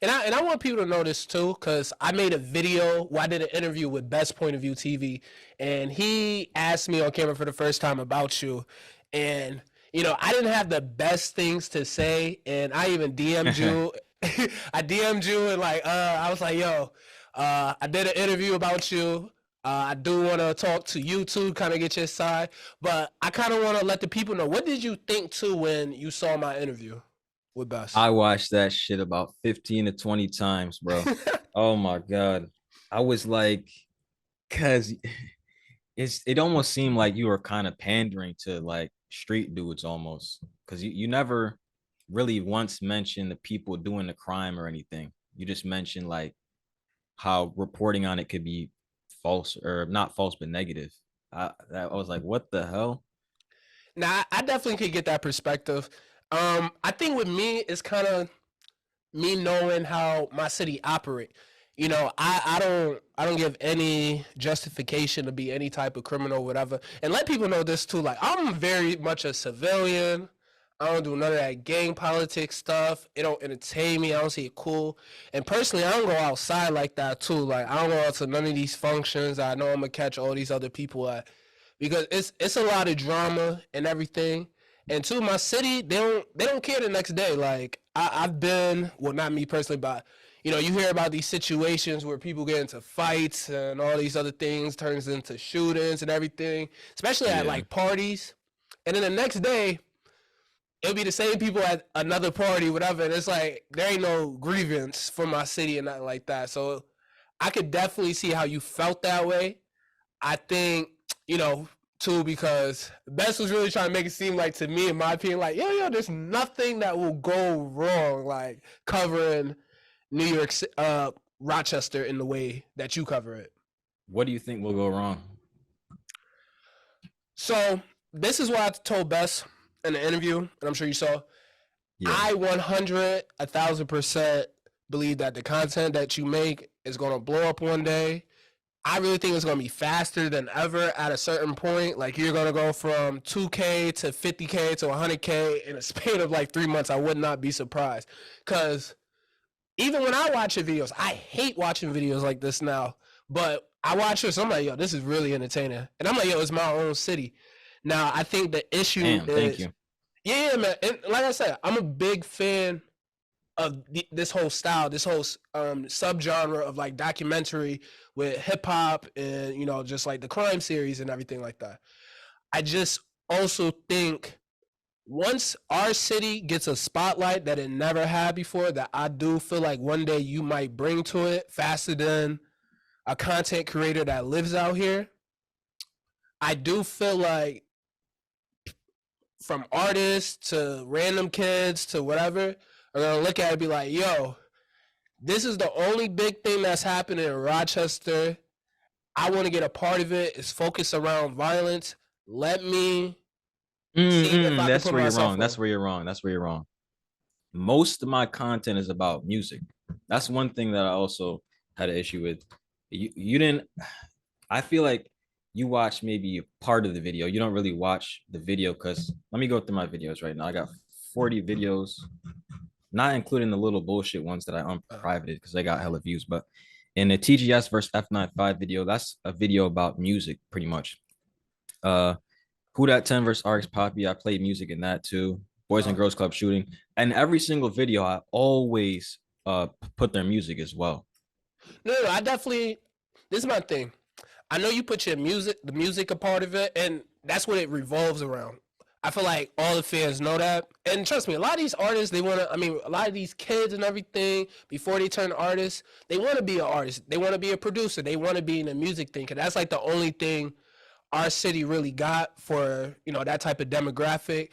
And I want people to know this too, because I made a video where I did an interview with Best Point of View TV, and he asked me on camera for the first time about you, and I didn't have the best things to say, and I even DM'd you. I DM'd you and I was like, yo, I did an interview about you. I do want to talk to you too, kind of get your side, but I kind of want to let the people know, what did you think too when you saw my interview with Best? I watched that shit about 15 to 20 times, bro. Oh my God. I was like, cause it almost seemed like you were kind of pandering to like street dudes almost. Cause you never really once mentioned the people doing the crime or anything. You just mentioned like how reporting on it could be false or not false, but negative. I was like, what the hell? Now, I definitely could get that perspective. I think with me, it's kind of me knowing how my city operate. I don't give any justification to be any type of criminal, or whatever. And let people know this too. Like, I'm very much a civilian. I don't do none of that gang politics stuff. It don't entertain me. I don't see it cool. And personally, I don't go outside like that too. Like, I don't go out to none of these functions. I know I'm gonna catch all these other people at, because it's a lot of drama and everything. And to my city, they don't care the next day. Like, I've been, well, not me personally, but you hear about these situations where people get into fights and all these other things turns into shootings and everything, especially at Yeah. like parties. And then the next day, it'll be the same people at another party, whatever. And it's like there ain't no grievance for my city and nothing like that. So I could definitely see how you felt that way. I think, too, because Best was really trying to make it seem like, to me, in my opinion, like, yo, there's nothing that will go wrong, like covering New York, Rochester in the way that you cover it. What do you think will go wrong? So this is what I told Best in the interview, and I'm sure you saw. Yeah. I 100, 1,000% believe that the content that you make is going to blow up one day. I really think it's going to be faster than ever at a certain point. Like, you're going to go from 2K to 50K to 100K in a span of like 3 months. I would not be surprised. Because even when I watch your videos, I hate watching videos like this now. But I watch this, I'm like, yo, this is really entertaining. And I'm like, yo, it's my own city. Now, I think the issue Damn, thank is, you. yeah, man. And like I said, I'm a big fan of this whole style, this whole subgenre of like documentary with hip hop and just like the crime series and everything like that. I just also think once our city gets a spotlight that it never had before, that I do feel like one day you might bring to it faster than a content creator that lives out here. I do feel like from artists to random kids to whatever are gonna look at it and be like, yo, this is the only big thing that's happening in Rochester. I want to get a part of it. It's focused around violence. Let me see if I can That's put where you're myself wrong. on. That's where you're wrong. That's where you're wrong. Most of my content is about music. That's one thing that I also had an issue with. You didn't. I feel like you watch maybe a part of the video. You don't really watch the video because let me go through my videos right now. I got 40 videos, not including the little bullshit ones that I unprivated because they got hella views. But in the TGS versus F95 video, that's a video about music pretty much. Uh, Who Dat 10 versus RX Poppy, I played music in that too. Boys and Uh, Girls Club shooting. And every single video, I always put their music as well. no, I definitely. This is my thing. I know you put the music a part of it, and that's what it revolves around. I feel like all the fans know that. And trust me, a lot of these artists, they want to, I mean, a lot of these kids and everything, before they turn artists, they want to be an artist. They want to be a producer. They want to be in the music thing. Cause that's like the only thing our city really got for, that type of demographic.